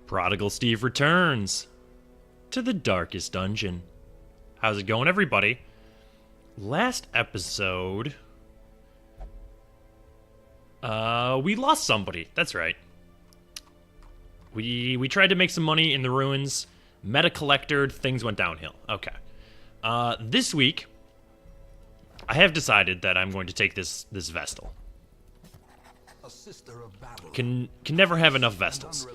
Prodigal Steve returns to the darkest dungeon. How's it going, everybody? Last episode, we lost somebody. That's right. We tried to make some money in the ruins, met a collector, things went downhill. Okay. This week, I have decided that I'm going to take this Vestal. Can never have enough Vestals.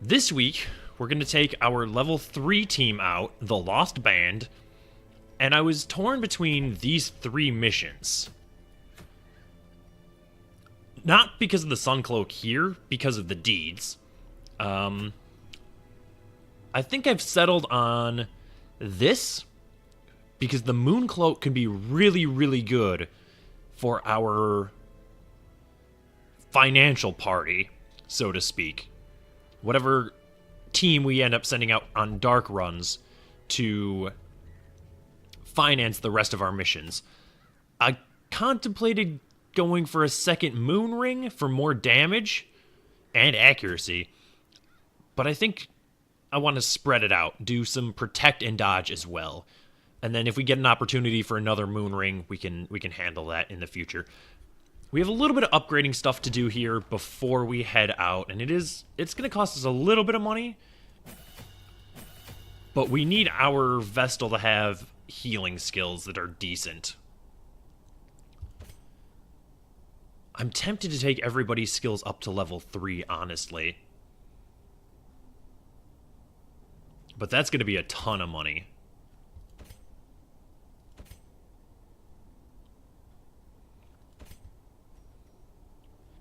This week, we're going to take our level 3 team out, the Lost Band, and I was torn between these 3 missions. Not because of the Suncloak here, because of the deeds. I think I've settled on this, because the Mooncloak can be really, really good for our financial party, so to speak. Whatever team we end up sending out on dark runs to finance the rest of our missions. I contemplated going for a second moon ring for more damage and accuracy, but I think I want to spread it out, do some protect and dodge as well. And then if we get an opportunity for another moon ring, we can handle that in the future. We have a little bit of upgrading stuff to do here before we head out, and it's going to cost us a little bit of money, but we need our Vestal to have healing skills that are decent. I'm tempted to take everybody's skills up to level 3, honestly. But that's going to be a ton of money.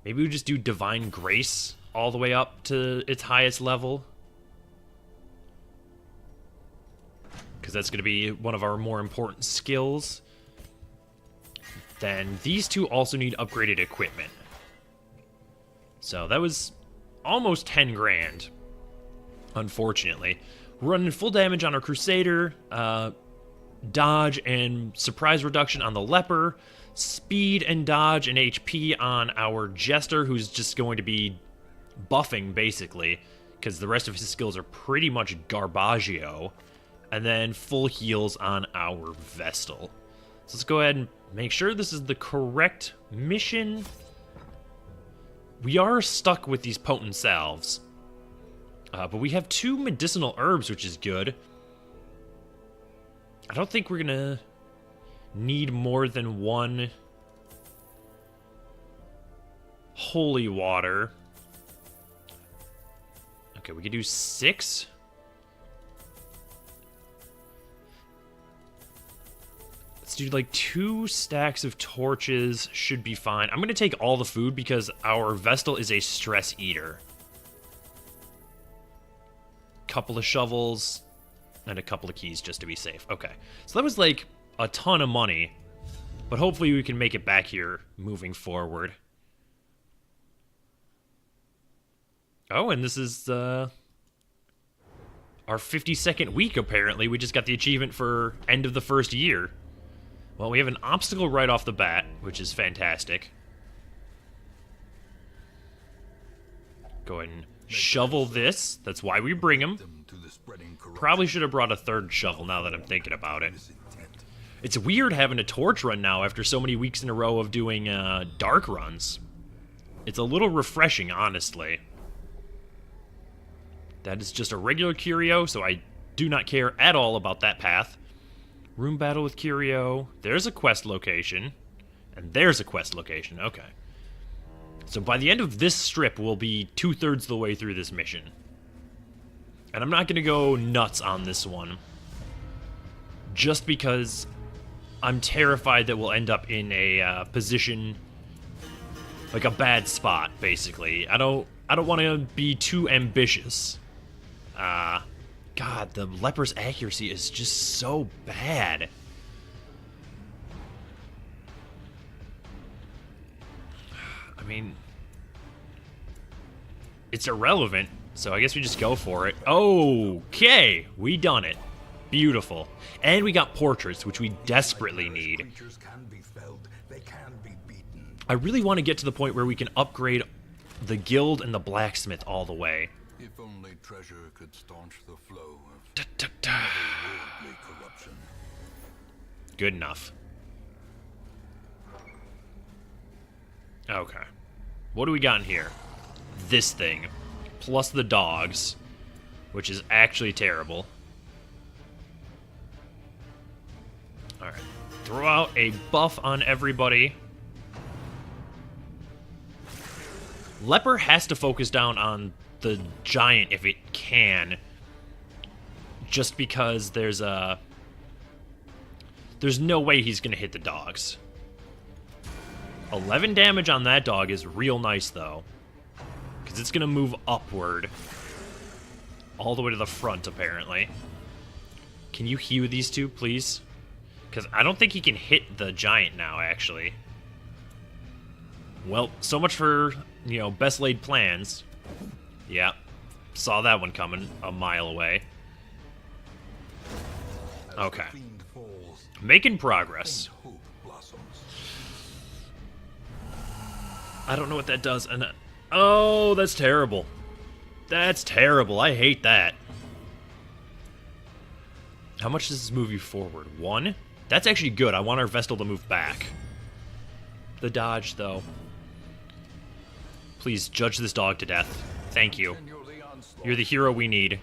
Maybe we just do Divine Grace all the way up to its highest level. Because that's going to be one of our more important skills. Then these two also need upgraded equipment. So that was almost 10 grand, unfortunately. We're running full damage on our Crusader, dodge and surprise reduction on the Leper, speed and dodge and HP on our Jester, who's just going to be buffing, basically, because the rest of his skills are pretty much garbaggio. And then full heals on our Vestal. So let's go ahead and make sure this is the correct mission. We are stuck with these potent salves. But we have 2 medicinal herbs, which is good. I don't think we're gonna need more than 1 holy water. Okay, we could do 6. Let's do like 2 stacks of torches, should be fine. I'm gonna take all the food because our Vestal is a stress eater. Couple of shovels and a couple of keys just to be safe. Okay, so that was like a ton of money, but hopefully we can make it back here moving forward. Oh, and this is our 52nd week, apparently. We just got the achievement for end of the first year. Well, we have an obstacle right off the bat, which is fantastic. Go ahead and shovel this. That's why we bring him. Probably should have brought a 3rd shovel now that I'm thinking about it. It's weird having a torch run now after so many weeks in a row of doing dark runs. It's a little refreshing, honestly. That is just a regular curio, so I do not care at all about that path. Room battle with curio. There's a quest location. And there's a quest location. Okay. So by the end of this strip, we'll be 2/3 of the way through this mission. And I'm not going to go nuts on this one. Just because I'm terrified that we'll end up in a position, like a bad spot, basically. I don't want to be too ambitious. God, the Leper's accuracy is just so bad. I mean, it's irrelevant, so I guess we just go for it. Okay, we done it. Beautiful. And we got portraits, which we desperately need. I really want to get to the point where we can upgrade the guild and the blacksmith all the way. If only treasure could staunch the flow of Da-da-da. worldly corruption. Good enough. Okay. What do we got in here? This thing. Plus the dogs. Which is actually terrible. Alright. Throw out a buff on everybody. Leper has to focus down on the giant if it can. Just because there's no way he's gonna hit the dogs. 11 damage on that dog is real nice, though. Because it's gonna move upward. All the way to the front, apparently. Can you heal these two, please? Because I don't think he can hit the giant now, actually. Well, so much for, you know, best laid plans. Yeah, saw that one coming a mile away. Okay. Making progress. I don't know what that does, and oh, that's terrible. That's terrible. I hate that. How much does this move you forward? 1? That's actually good. I want our Vestal to move back. The dodge, though. Please judge this dog to death. Thank you. You're the hero we need.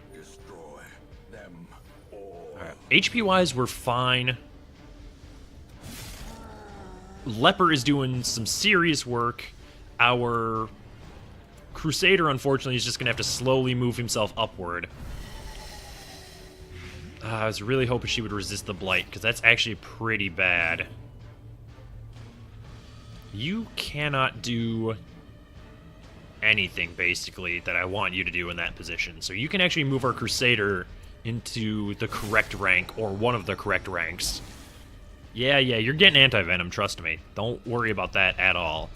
Alright. HP-wise, we're fine. Leper is doing some serious work. Our Crusader, unfortunately, is just going to have to slowly move himself upward. I was really hoping she would resist the Blight, because that's actually pretty bad. You cannot do anything, basically, that I want you to do in that position. So you can actually move our Crusader into the correct rank, or one of the correct ranks. Yeah, you're getting anti-venom, trust me. Don't worry about that at all.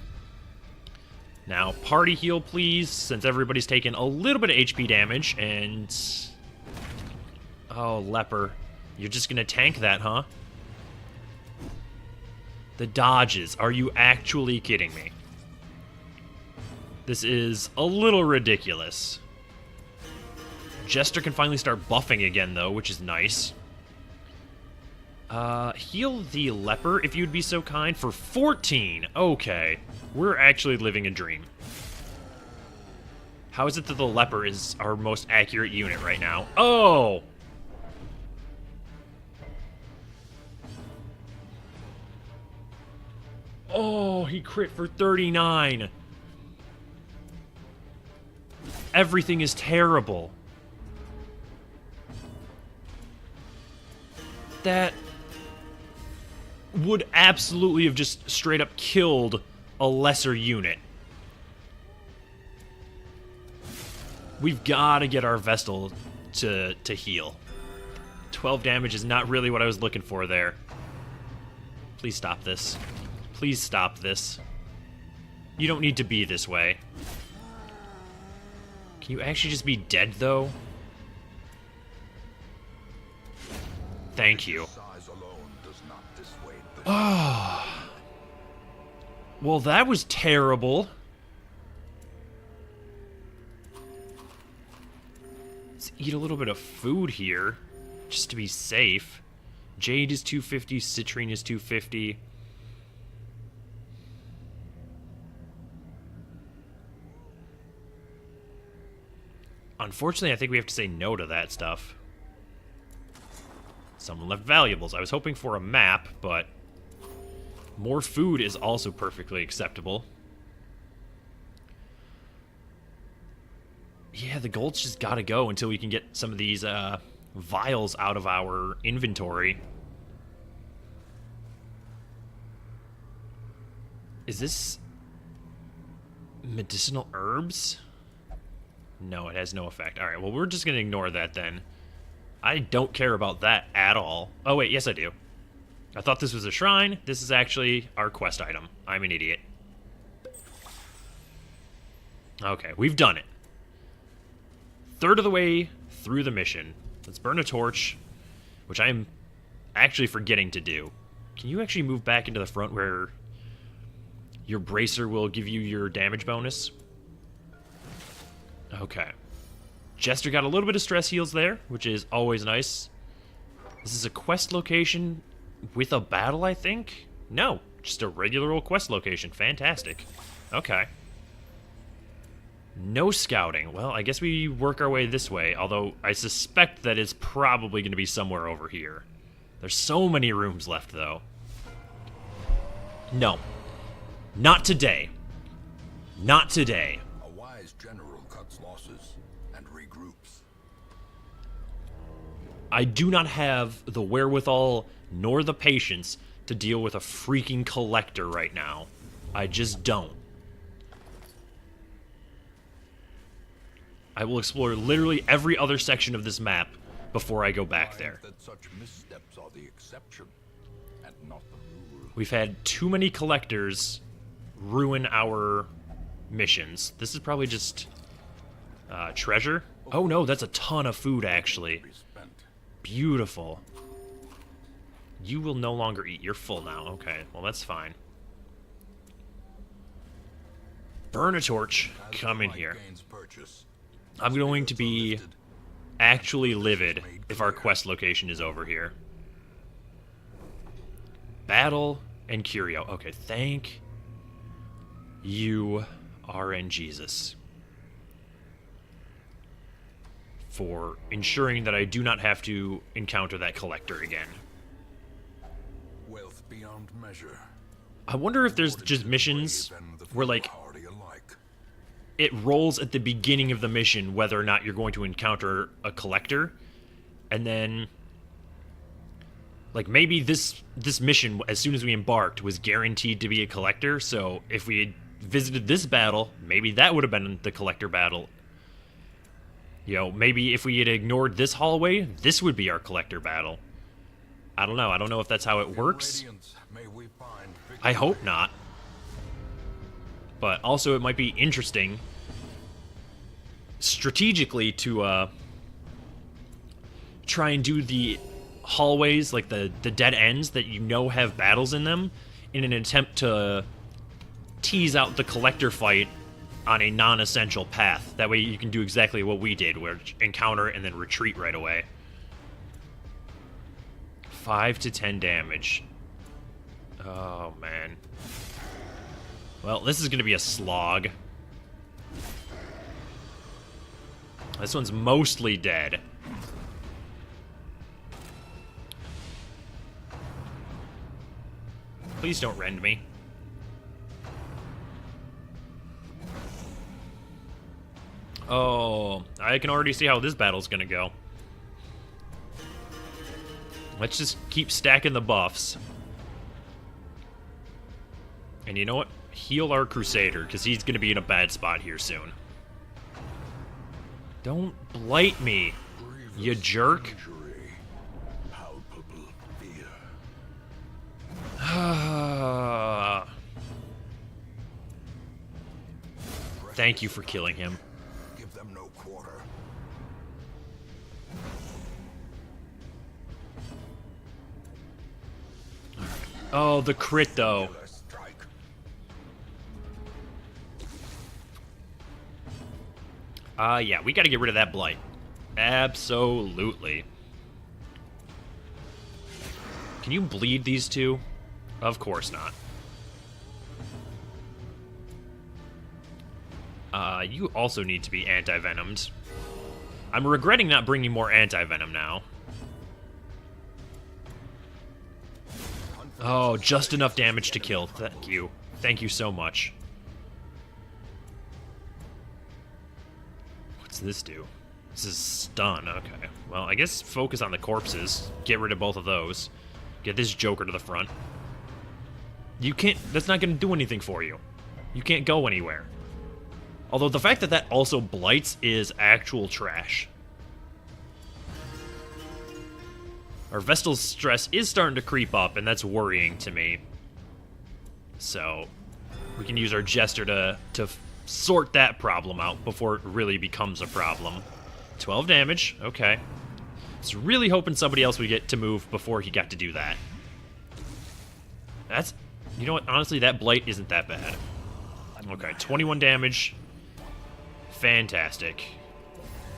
Now, party heal, please, since everybody's taken a little bit of HP damage, and... oh, Leper. You're just gonna tank that, huh? The dodges. Are you actually kidding me? This is a little ridiculous. Jester can finally start buffing again, though, which is nice. Heal the Leper, if you'd be so kind, for 14. Okay. We're actually living a dream. How is it that the Leper is our most accurate unit right now? Oh! Oh, he crit for 39. Everything is terrible. That would absolutely have just straight up killed a lesser unit. We've got to get our Vestal to heal. 12 damage is not really what I was looking for there. Please stop this. Please stop this. You don't need to be this way. Can you actually just be dead, though? Thank you. Oh. Well, that was terrible. Let's eat a little bit of food here, just to be safe. Jade is 250, Citrine is 250. Unfortunately, I think we have to say no to that stuff. Someone left valuables. I was hoping for a map, but more food is also perfectly acceptable. Yeah, the gold's just gotta go until we can get some of these vials out of our inventory. Is this medicinal herbs? No, it has no effect. Alright, well, we're just gonna ignore that then. I don't care about that at all. Oh, wait, yes I do. I thought this was a shrine. This is actually our quest item. I'm an idiot. Okay, we've done it. Third of the way through the mission. Let's burn a torch, which I'm actually forgetting to do. Can you actually move back into the front where your bracer will give you your damage bonus? Okay. Jester got a little bit of stress heals there, which is always nice. This is a quest location with a battle, I think? No, just a regular old quest location. Fantastic. Okay. No scouting. Well, I guess we work our way this way, although I suspect that it's probably going to be somewhere over here. There's so many rooms left, though. No. Not today. Not today. A wise general cuts losses and regroups. I do not have the wherewithal nor the patience to deal with a freaking collector right now. I just don't. I will explore literally every other section of this map before I go back there. That such missteps are the exception and not the rule. We've had too many collectors ruin our missions. This is probably just treasure. Oh no, that's a ton of food actually. Be spent. Beautiful. You will no longer eat. You're full now. Okay, well that's fine. Burn a torch. As Come in the here. light gains purchase, I'm going to spirits are be lifted. actually livid if our quest location is over here. Battle and Curio. Okay, thank you, RN Jesus, for ensuring that I do not have to encounter that collector again. Wealth beyond measure. I wonder if there's just missions where, like, Hardy alike. it rolls at the beginning of the mission whether or not you're going to encounter a collector, and then like maybe this mission as soon as we embarked was guaranteed to be a collector, so if we had visited this battle, maybe that would have been the collector battle. You know, maybe if we had ignored this hallway, this would be our collector battle. I don't know. I don't know if that's how it works. Radiance, may we find I hope not. But also it might be interesting strategically to try and do the hallways, like the dead ends that you know have battles in them, in an attempt to tease out the collector fight on a non-essential path. That way you can do exactly what we did, where encounter and then retreat right away. 5 to 10 damage. Oh, man. Well, this is going to be a slog. This one's mostly dead. Please don't rend me. Oh, I can already see how this battle's going to go. Let's just keep stacking the buffs. And you know what? Heal our Crusader, because he's going to be in a bad spot here soon. Don't blight me, you jerk. injury, palpable fear. Thank you for killing him. Give them no quarter. Oh, the crit, though. Killer strike. Yeah, we gotta get rid of that blight. Absolutely. Can you bleed these two? Of course not. You also need to be anti-venomed. I'm regretting not bringing more anti-venom now. Oh, just enough damage to kill. Thank you. Thank you so much. What's this do? This is stun. Okay. Well, I guess focus on the corpses. Get rid of both of those. Get this Joker to the front. You can't... That's not going to do anything for you. You can't go anywhere. Although the fact that that also blights is actual trash. Our Vestal's stress is starting to creep up, and that's worrying to me. So, we can use our Jester to sort that problem out before it really becomes a problem. 12 damage, okay. I was really hoping somebody else would get to move before he got to do that. That's... You know what? Honestly, that blight isn't that bad. Okay, 21 damage. Fantastic.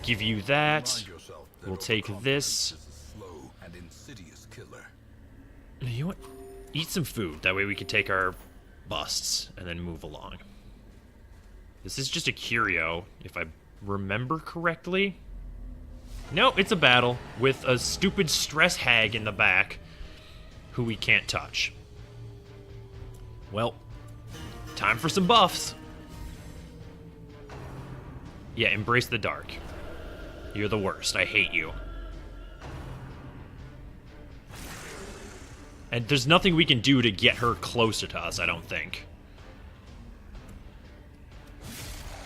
Give you that. Remind yourself that We'll take this. is a slow and insidious killer. You know what? Eat some food. That way we can take our busts and then move along. This is just a curio, if I remember correctly. No, it's a battle with a stupid stress hag in the back who we can't touch. Well, time for some buffs. Yeah, embrace the dark. You're the worst. I hate you. And there's nothing we can do to get her closer to us, I don't think.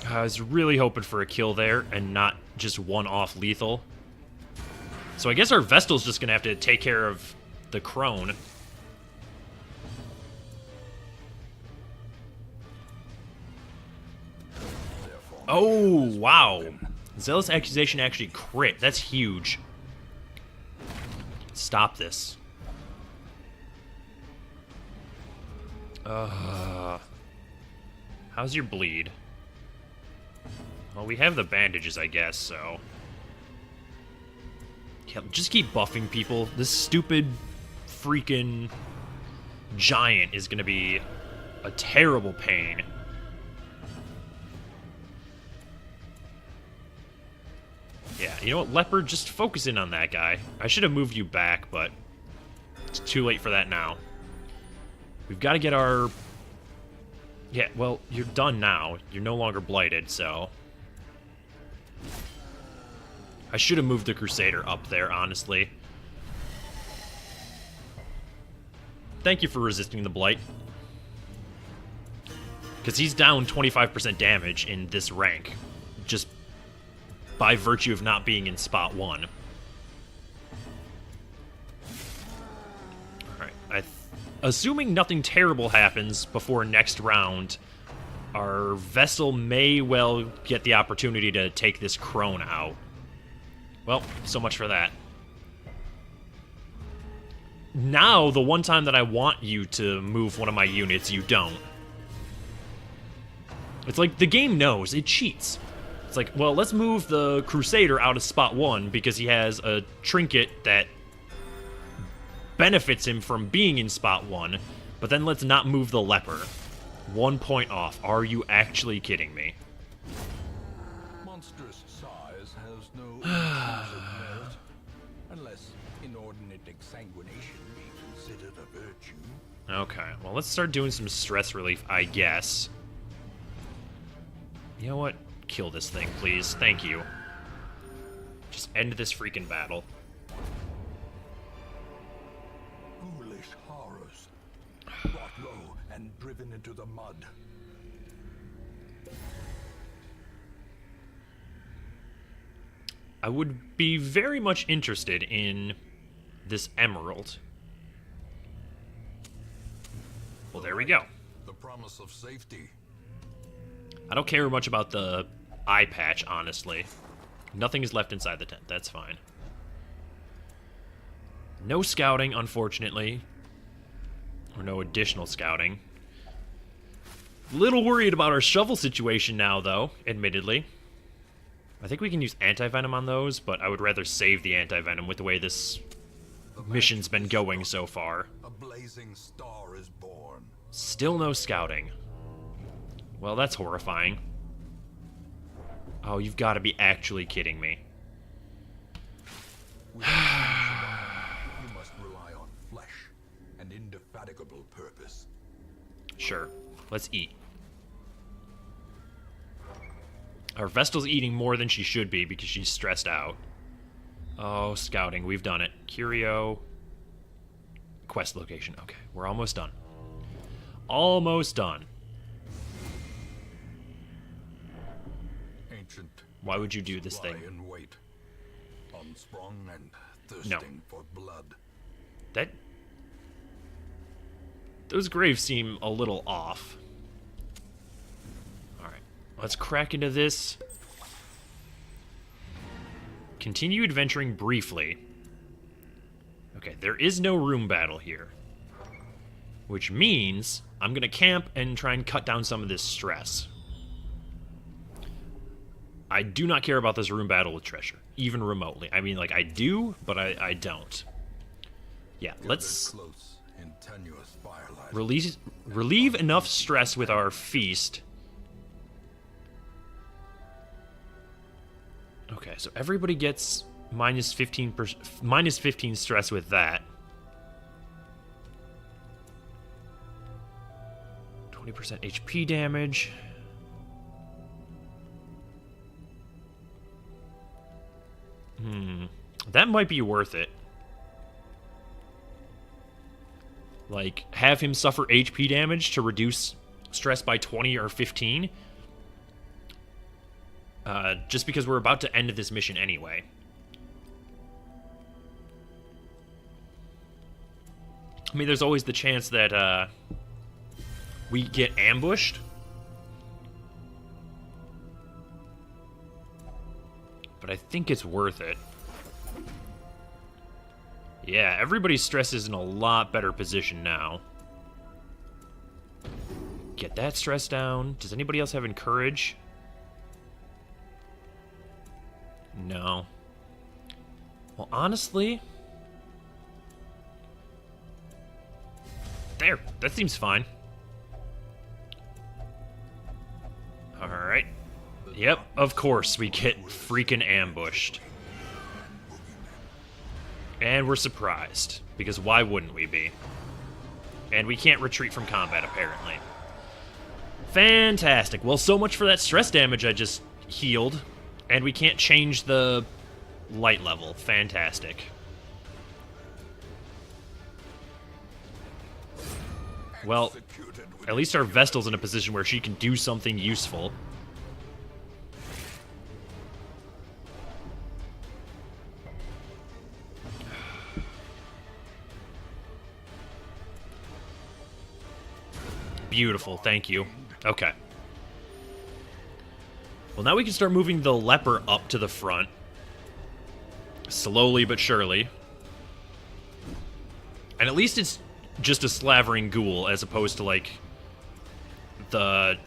I was really hoping for a kill there and not just one-off lethal. So I guess our Vestal's just gonna have to take care of the crone. Oh, wow. Zealous Accusation actually crit. That's huge. Stop this. How's your bleed? Well, we have the bandages, I guess, so... Yeah, just keep buffing people. This stupid freaking giant is gonna be a terrible pain. Yeah, you know what, Leopard, just focus in on that guy. I should have moved you back, but it's too late for that now. We've got to get our... Yeah, well, you're done now. You're no longer blighted, so... I should have moved the Crusader up there, honestly. Thank you for resisting the Blight. Because he's down 25% damage in this rank. Just by virtue of not being in spot 1. Alright, assuming nothing terrible happens before next round, our Vestal may well get the opportunity to take this crone out. Well, so much for that. Now, the one time that I want you to move one of my units, you don't. It's like the game knows, it cheats. It's like, well, let's move the Crusader out of spot 1 because he has a trinket that benefits him from being in spot 1, but then let's not move the Leper. 1 point off. Are you actually kidding me? Monstrous size has no intrinsic merit, unless inordinate exsanguination be considered a virtue. Okay, well, let's start doing some stress relief, I guess. You know what? Kill this thing, please. Thank you. Just end this freaking battle. Foolish horrors, brought low and driven into the mud. I would be very much interested in this emerald. Well, there we go. The promise of safety. I don't care much about the eye patch, honestly. Nothing is left inside the tent. That's fine. No scouting, unfortunately. Or no additional scouting. Little worried about our shovel situation now, though, admittedly. I think we can use anti-venom on those, but I would rather save the anti-venom with the way this mission's been going so far. A blazing star is born. Still no scouting. Well, that's horrifying. Oh, you've got to be actually kidding me. You must rely on flesh and indefatigable purpose. Sure. Let's eat. Our Vestal's eating more than she should be because she's stressed out. Oh, scouting. We've done it. Curio. Quest location. Okay, we're almost done. Almost done. Ancient. Why would you do this lie thing? in wait, unsprung and thirsting for blood. That... Those graves seem a little off. Alright, let's crack into this. Continue adventuring briefly. Okay, there is no room battle here. Which means I'm gonna camp and try and cut down some of this stress. I do not care about this room battle with treasure, even remotely. I mean, like, I do, but I don't. Yeah, let's Close in tenuous firelight. relieve enough stress with our feast. Okay, so everybody gets minus 15 stress with that. 20% HP damage. That might be worth it. Like, have him suffer HP damage to reduce stress by 20 or 15. Just because we're about to end this mission anyway. I mean, there's always the chance that, we get ambushed. But I think it's worth it. Yeah, everybody's stress is in a lot better position now. Get that stress down. Does anybody else have encourage? No. Well, honestly... There, that seems fine. Alright. Yep, of course we get freaking ambushed. And we're surprised, because why wouldn't we be? And we can't retreat from combat, apparently. Fantastic. Well, so much for that stress damage I just healed. And we can't change the light level. Fantastic. Well, at least our Vestal's in a position where she can do something useful. Beautiful, thank you. Okay. Well, now we can start moving the leper up to the front. Slowly but surely. And at least it's just a slavering ghoul as opposed to, like, the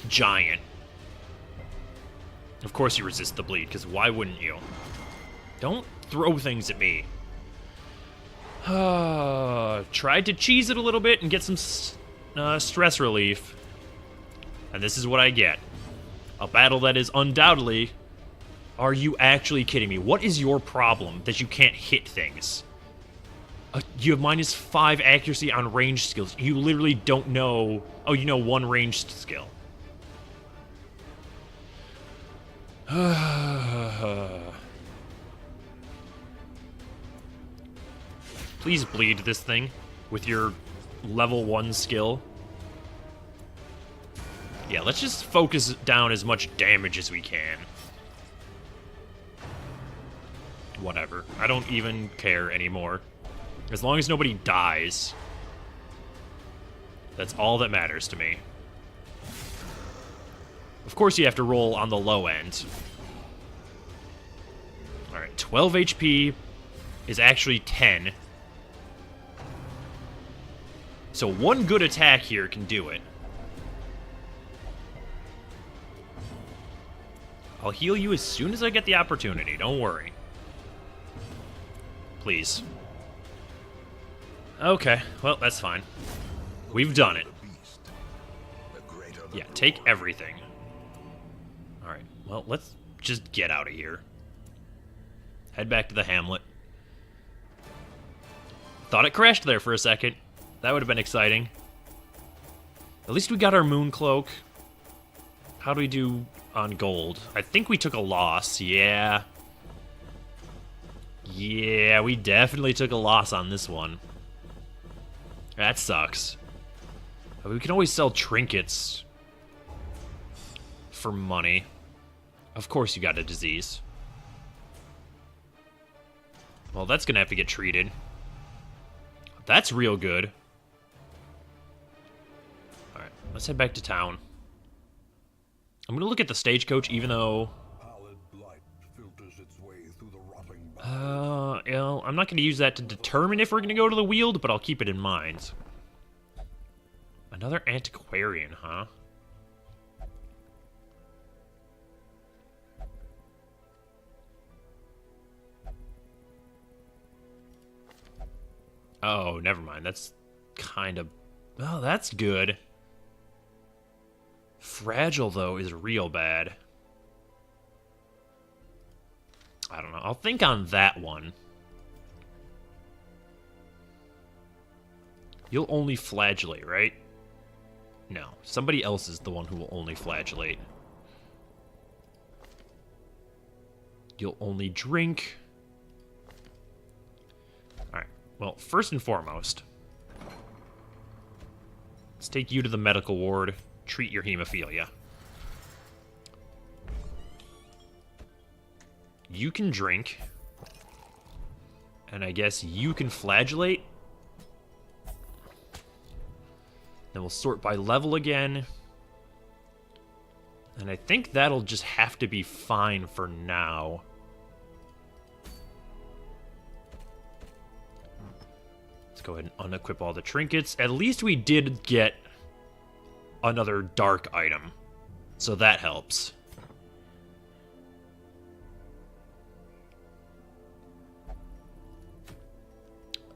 giant. Of course you resist the bleed, because why wouldn't you? Don't throw things at me. Tried to cheese it a little bit and get some stress relief. And this is what I get. A battle that is undoubtedly... Are you actually kidding me? What is your problem that you can't hit things? You have -5 accuracy on ranged skills. You literally don't know... Oh, you know one ranged skill. Please bleed this thing with your level 1 skill. Yeah, let's just focus down as much damage as we can. Whatever. I don't even care anymore. As long as nobody dies. That's all that matters to me. Of course you have to roll on the low end. Alright, 12 HP is actually 10. So one good attack here can do it. I'll heal you as soon as I get the opportunity, don't worry. Please. Okay, well, that's fine. We've done it. Yeah, take everything. Alright, well, let's just get out of here. Head back to the hamlet. Thought it crashed there for a second. That would have been exciting. At least we got our moon cloak. How do we do on gold? I think we took a loss, yeah. Yeah, we definitely took a loss on this one. That sucks. We can always sell trinkets for money. Of course you got a disease. Well, that's gonna have to get treated. That's real good. Alright, let's head back to town. I'm gonna look at the stagecoach, even though... you know, I'm not gonna use that to determine if we're gonna go to the Weald, but I'll keep it in mind. Another antiquarian, huh? Oh, never mind. That's kind of... Oh, that's good. Fragile, though, is real bad. I don't know. I'll think on that one. You'll only flagellate, right? No. Somebody else is the one who will only flagellate. You'll only drink. Alright. Well, first and foremost, let's take you to the medical ward. Treat your hemophilia. You can drink. And I guess you can flagellate. Then we'll sort by level again. And I think that'll just have to be fine for now. Let's go ahead and unequip all the trinkets. At least we did get another dark item. So that helps.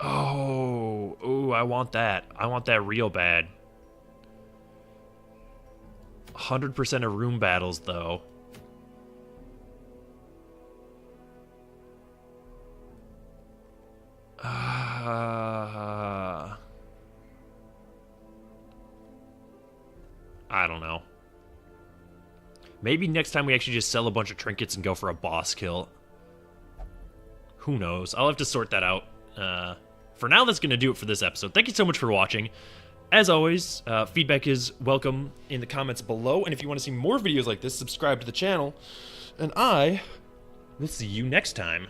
Oh, ooh, I want that. I want that real bad. 100% of room battles, though. I don't know. Maybe next time we actually just sell a bunch of trinkets and go for a boss kill. Who knows? I'll have to sort that out. For now, that's going to do it for this episode. Thank you so much for watching. As always, feedback is welcome in the comments below. And if you want to see more videos like this, subscribe to the channel. And I will see you next time.